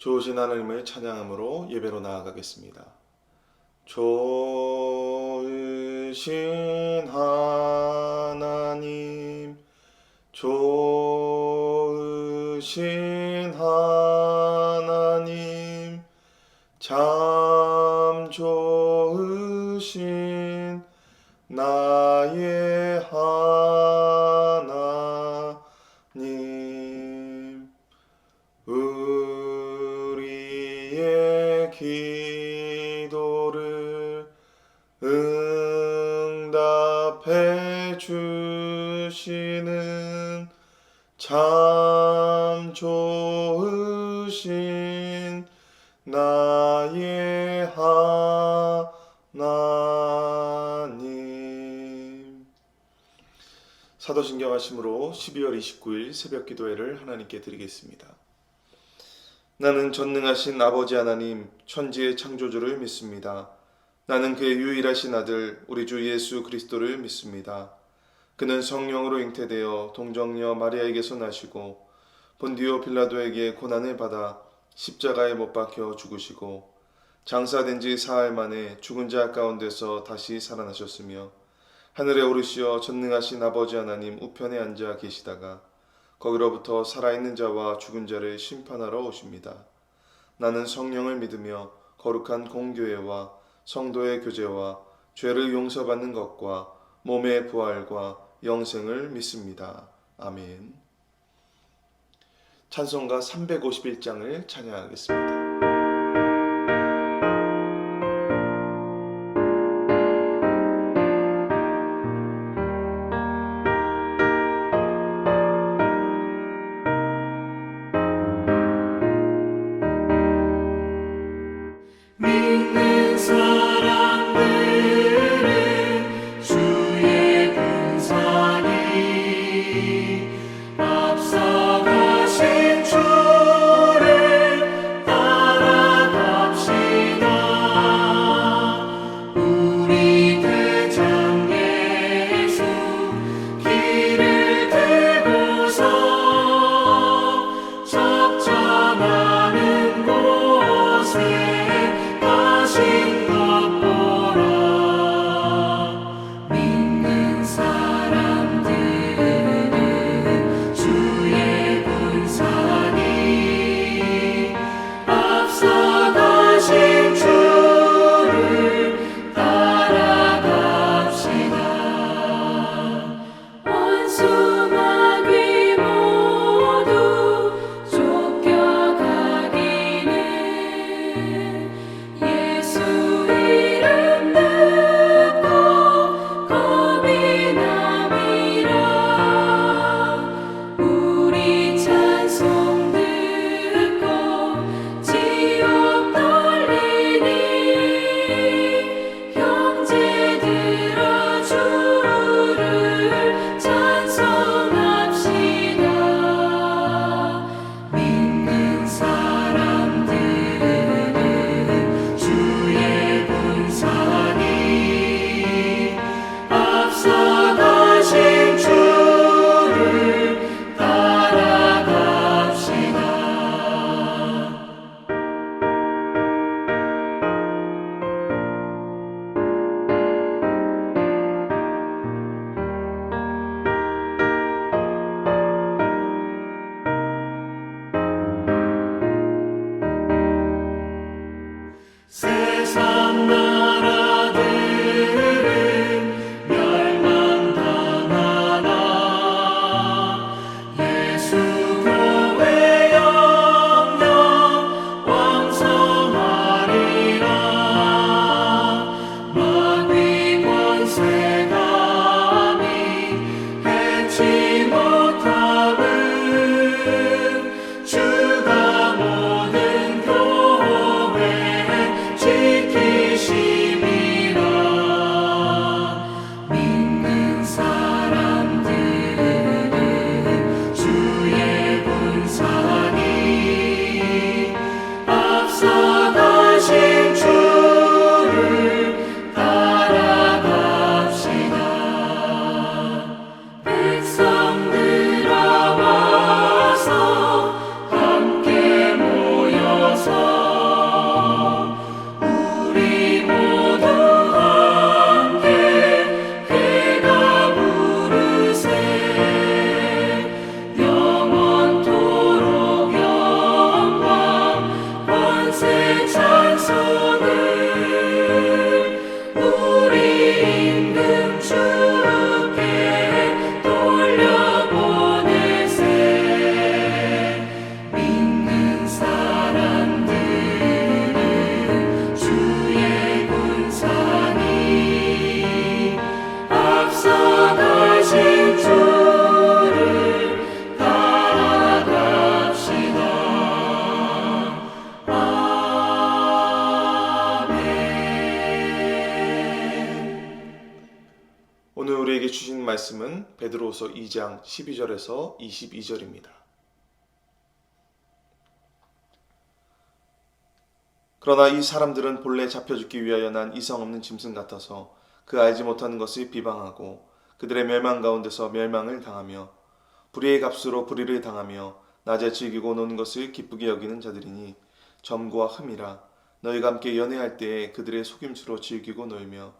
좋으신 하나님을 찬양함으로 예배로 나아가겠습니다. 좋으신 하나님, 좋으신 하나님, 참 좋으신 나의 하나님, 우리의 기도를 응답해 주시는 참 좋으신 나의 하나님. 사도신경 하심으로 12월 29일 새벽 기도회를 하나님께 드리겠습니다. 나는 전능하신 아버지 하나님, 천지의 창조주를 믿습니다. 나는 그의 유일하신 아들 우리 주 예수 그리스도를 믿습니다. 그는 성령으로 잉태되어 동정녀 마리아에게서 나시고 본디오 빌라도에게 고난을 받아 십자가에 못 박혀 죽으시고 장사된 지 사흘 만에 죽은 자 가운데서 다시 살아나셨으며 하늘에 오르시어 전능하신 아버지 하나님 우편에 앉아 계시다가 거기로부터 살아있는 자와 죽은 자를 심판하러 오십니다. 나는 성령을 믿으며 거룩한 공교회와 성도의 교제와 죄를 용서받는 것과 몸의 부활과 영생을 믿습니다. 아멘. 찬송가 351장을 찬양하겠습니다. 믿는 사람들은 주의 군사니 앞서가신 주를 따라갑시다. 우리 대장 예수 길을 들고서 적전하는 곳에 말씀은 베드로후서 2장 12절에서 22절입니다. 그러나 이 사람들은 본래 잡혀 죽기 위하여 난 이성 없는 짐승 같아서 그 알지 못하는 것을 비방하고 그들의 멸망 가운데서 멸망을 당하며 불의의 값으로 불의를 당하며 낮에 즐기고 노는 것을 기쁘게 여기는 자들이니 점과 흠이라. 너희가 함께 연애할 때에 그들의 속임수로 즐기고 놀며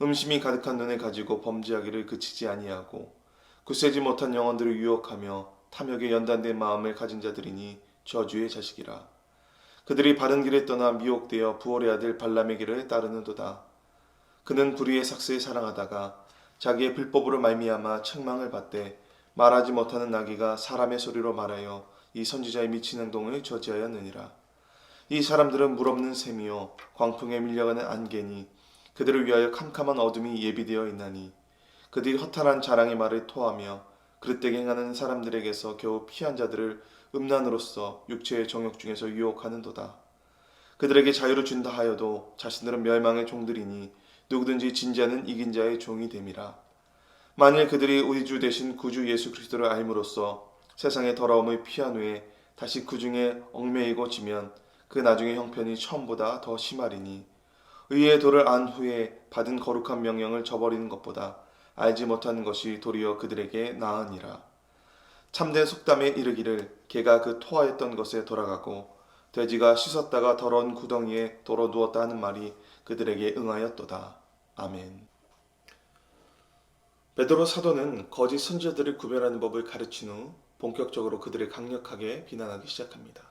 음심이 가득한 눈을 가지고 범죄하기를 그치지 아니하고 굳세지 못한 영혼들을 유혹하며 탐욕에 연단된 마음을 가진 자들이니 저주의 자식이라. 그들이 바른 길에 떠나 미혹되어 부올의 아들 발람의 길을 따르는도다. 그는 불의의 삭스를 사랑하다가 자기의 불법으로 말미암아 책망을 받되 말하지 못하는 나귀가 사람의 소리로 말하여 이 선지자의 미친 행동을 저지하였느니라. 이 사람들은 물없는 샘이요 광풍에 밀려가는 안개니 그들을 위하여 캄캄한 어둠이 예비되어 있나니 그들이 허탄한 자랑의 말을 토하며 그릇되게 행하는 사람들에게서 겨우 피한 자들을 음란으로서 육체의 정욕 중에서 유혹하는도다. 그들에게 자유를 준다 하여도 자신들은 멸망의 종들이니 누구든지 진지하는 이긴 자의 종이 됨이라. 만일 그들이 우리 주 대신 구주 예수 그리스도를 알므로써 세상의 더러움을 피한 후에 다시 그 중에 얽매이고 지면 그 나중의 형편이 처음보다 더 심하리니 의의 도를 안 후에 받은 거룩한 명령을 저버리는 것보다 알지 못하는 것이 도리어 그들에게 나으니라. 참된 속담에 이르기를 개가 그 토하였던 것에 돌아가고 돼지가 씻었다가 더러운 구덩이에 돌아 누웠다 하는 말이 그들에게 응하였도다. 아멘. 베드로 사도는 거짓 선지자들을 구별하는 법을 가르친 후 본격적으로 그들을 강력하게 비난하기 시작합니다.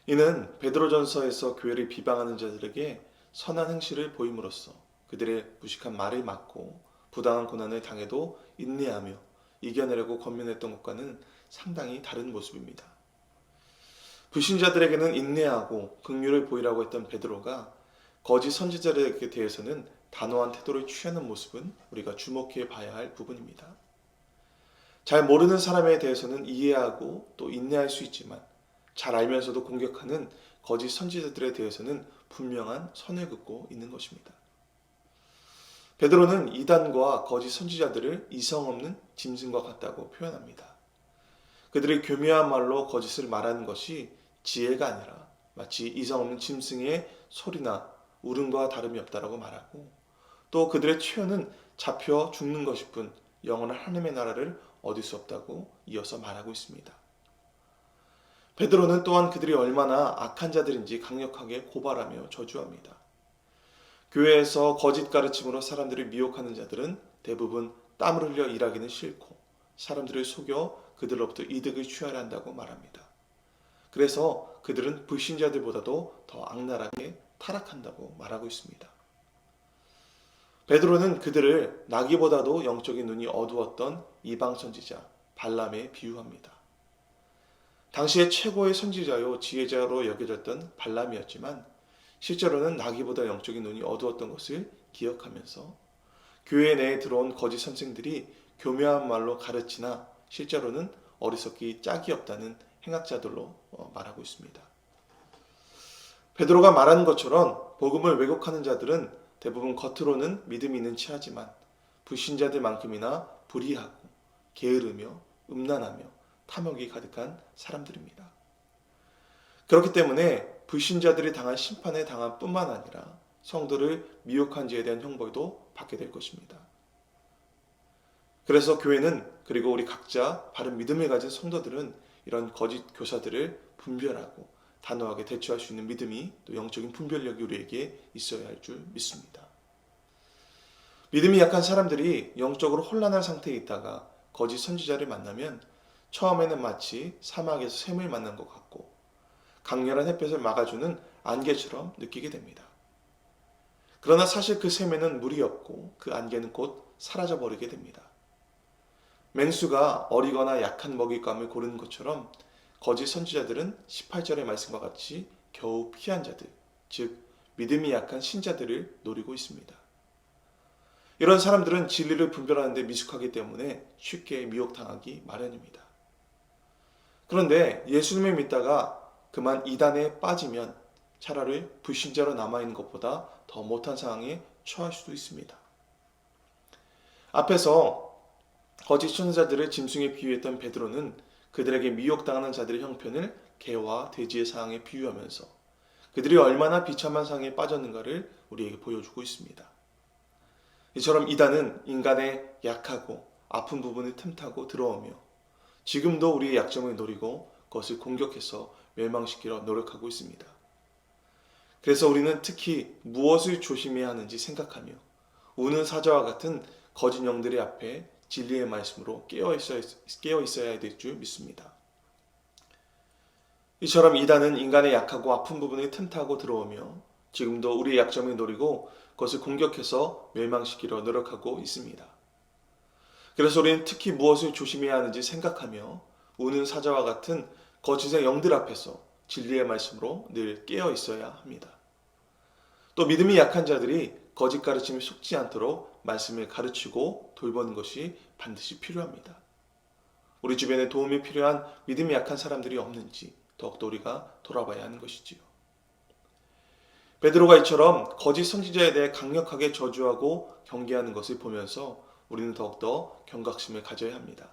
이는 베드로전서에서 교회를 비방하는 자들에게 선한 행실을 보임으로써 그들의 무식한 말을 막고 부당한 고난을 당해도 인내하며 이겨내려고 권면했던 것과는 상당히 다른 모습입니다. 불신자들에게는 인내하고 긍휼을 보이라고 했던 베드로가 거짓 선지자들에게 대해서는 단호한 태도를 취하는 모습은 우리가 주목해 봐야 할 부분입니다. 잘 모르는 사람에 대해서는 이해하고 또 인내할 수 있지만 잘 알면서도 공격하는 거짓 선지자들에 대해서는 분명한 선을 긋고 있는 것입니다. 베드로는 이단과 거짓 선지자들을 이성 없는 짐승과 같다고 표현합니다. 그들의 교묘한 말로 거짓을 말하는 것이 지혜가 아니라 마치 이성 없는 짐승의 소리나 울음과 다름이 없다라고 말하고 또 그들의 최후는 잡혀 죽는 것일 뿐 영원한 하나님의 나라를 얻을 수 없다고 이어서 말하고 있습니다. 베드로는 또한 그들이 얼마나 악한 자들인지 강력하게 고발하며 저주합니다. 교회에서 거짓 가르침으로 사람들을 미혹하는 자들은 대부분 땀을 흘려 일하기는 싫고 사람들을 속여 그들로부터 이득을 취하려 한다고 말합니다. 그래서 그들은 불신자들보다도 더 악랄하게 타락한다고 말하고 있습니다. 베드로는 그들을 나귀보다도 영적인 눈이 어두웠던 이방 선지자 발람에 비유합니다. 당시의 최고의 선지자요 지혜자로 여겨졌던 발람이었지만 실제로는 나귀보다 영적인 눈이 어두웠던 것을 기억하면서 교회 내에 들어온 거짓 선생들이 교묘한 말로 가르치나 실제로는 어리석기 짝이 없다는 행악자들로 말하고 있습니다. 베드로가 말하는 것처럼 복음을 왜곡하는 자들은 대부분 겉으로는 믿음이 있는 체하지만 불신자들만큼이나 불의하고 게으르며 음란하며 탐욕이 가득한 사람들입니다. 그렇기 때문에 불신자들이 당한 심판에 당할 뿐만 아니라 성도를 미혹한 죄에 대한 형벌도 받게 될 것입니다. 그래서 교회는 그리고 우리 각자 바른 믿음을 가진 성도들은 이런 거짓 교사들을 분별하고 단호하게 대처할 수 있는 믿음이 또 영적인 분별력이 우리에게 있어야 할 줄 믿습니다. 믿음이 약한 사람들이 영적으로 혼란한 상태에 있다가 거짓 선지자를 만나면 처음에는 마치 사막에서 샘을 만난 것 같고 강렬한 햇볕을 막아주는 안개처럼 느끼게 됩니다. 그러나 사실 그 샘에는 물이 없고 그 안개는 곧 사라져버리게 됩니다. 맹수가 어리거나 약한 먹잇감을 고르는 것처럼 거짓 선지자들은 18절의 말씀과 같이 겨우 피한 자들, 즉 믿음이 약한 신자들을 노리고 있습니다. 이런 사람들은 진리를 분별하는 데 미숙하기 때문에 쉽게 미혹당하기 마련입니다. 그런데 예수님을 믿다가 그만 이단에 빠지면 차라리 불신자로 남아있는 것보다 더 못한 상황에 처할 수도 있습니다. 앞에서 거짓 선지자들을 짐승에 비유했던 베드로는 그들에게 미혹당하는 자들의 형편을 개와 돼지의 상황에 비유하면서 그들이 얼마나 비참한 상황에 빠졌는가를 우리에게 보여주고 있습니다. 이처럼 이단은 인간의 약하고 아픈 부분을 틈타고 들어오며 지금도 우리의 약점을 노리고 그것을 공격해서 멸망시키려 노력하고 있습니다. 그래서 우리는 특히 무엇을 조심해야 하는지 생각하며 우는 사자와 같은 거짓 영들의 앞에 진리의 말씀으로 깨어 있어야 될 줄 믿습니다. 이처럼 이단은 인간의 약하고 아픈 부분을 틈타고 들어오며 지금도 우리의 약점을 노리고 그것을 공격해서 멸망시키려 노력하고 있습니다. 그래서 우리는 특히 무엇을 조심해야 하는지 생각하며 우는 사자와 같은 거짓의 영들 앞에서 진리의 말씀으로 늘 깨어 있어야 합니다. 또 믿음이 약한 자들이 거짓 가르침에 속지 않도록 말씀을 가르치고 돌보는 것이 반드시 필요합니다. 우리 주변에 도움이 필요한 믿음이 약한 사람들이 없는지 더욱더 우리가 돌아봐야 하는 것이지요. 베드로가 이처럼 거짓 선지자에 대해 강력하게 저주하고 경계하는 것을 보면서 우리는 더욱더 경각심을 가져야 합니다.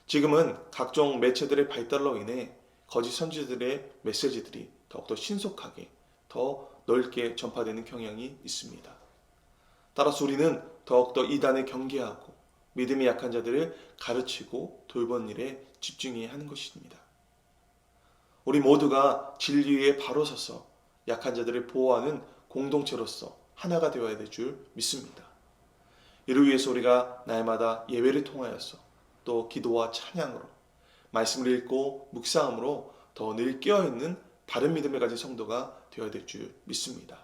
지금은 각종 매체들의 발달로 인해 거짓 선지자들의 메시지들이 더욱더 신속하게 더 넓게 전파되는 경향이 있습니다. 따라서 우리는 더욱더 이단을 경계하고 믿음이 약한 자들을 가르치고 돌보는 일에 집중해야 하는 것입니다. 우리 모두가 진리 위에 바로 서서 약한 자들을 보호하는 공동체로서 하나가 되어야 될 줄 믿습니다. 이를 위해서 우리가 날마다 예배를 통하여서 또 기도와 찬양으로 말씀을 읽고 묵상함으로 더 늘 깨어있는 바른 믿음을 가진 성도가 되어야 될 줄 믿습니다.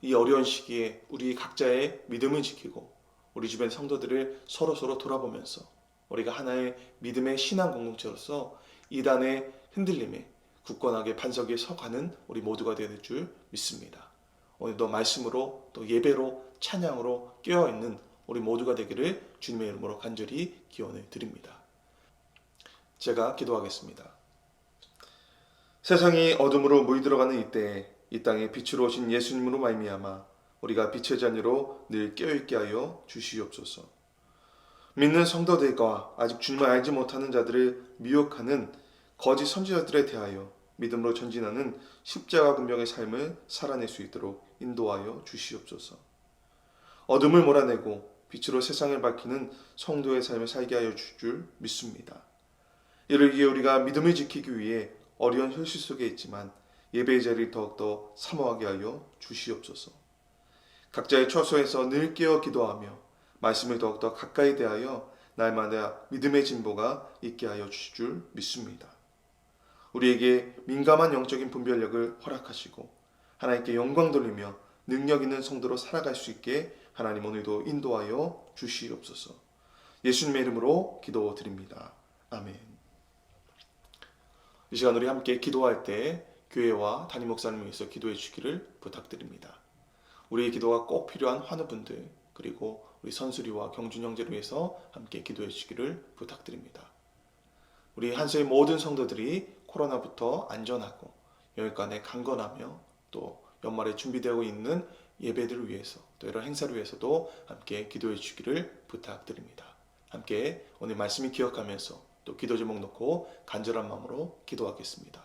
이 어려운 시기에 우리 각자의 믿음을 지키고 우리 주변 성도들을 서로 돌아보면서 우리가 하나의 믿음의 신앙 공동체로서 이단의 흔들림에 굳건하게 반석 위에 서가는 우리 모두가 되어야 될 줄 믿습니다. 오늘도 말씀으로 또 예배로 찬양으로 깨어있는 우리 모두가 되기를 주님의 이름으로 간절히 기원을 드립니다. 제가 기도하겠습니다. 세상이 어둠으로 물들어가는 이때에 이 땅에 빛으로 오신 예수님으로 말미암아 우리가 빛의 자녀로 늘 깨어있게 하여 주시옵소서. 믿는 성도들과 아직 주님을 알지 못하는 자들을 미혹하는 거짓 선지자들에 대하여 믿음으로 전진하는 십자가 군병의 삶을 살아낼 수 있도록 인도하여 주시옵소서. 어둠을 몰아내고 빛으로 세상을 밝히는 성도의 삶을 살게 하여 주실 줄 믿습니다. 이를 위해 우리가 믿음을 지키기 위해 어려운 현실 속에 있지만 예배의 자리를 더욱더 사모하게 하여 주시옵소서. 각자의 처소에서 늘 깨어 기도하며 말씀을 더욱더 가까이 대하여 날마다 믿음의 진보가 있게 하여 주실 줄 믿습니다. 우리에게 민감한 영적인 분별력을 허락하시고 하나님께 영광 돌리며 능력 있는 성도로 살아갈 수 있게 하나님 오늘도 인도하여 주시옵소서. 예수님의 이름으로 기도드립니다. 아멘. 이 시간 우리 함께 기도할 때 교회와 담임 목사님을 위해서 기도해 주시기를 부탁드립니다. 우리의 기도가 꼭 필요한 환우분들 그리고 우리 선수리와 경준 형제를 위해서 함께 기도해 주시기를 부탁드립니다. 우리 한서의 모든 성도들이 코로나부터 안전하고 여기까지 강건하며 또 연말에 준비되고 있는 예배들을 위해서 또 이런 행사를 위해서도 함께 기도해 주시기를 부탁드립니다. 함께 오늘 말씀을 기억하면서 또 기도 제목 놓고 간절한 마음으로 기도하겠습니다.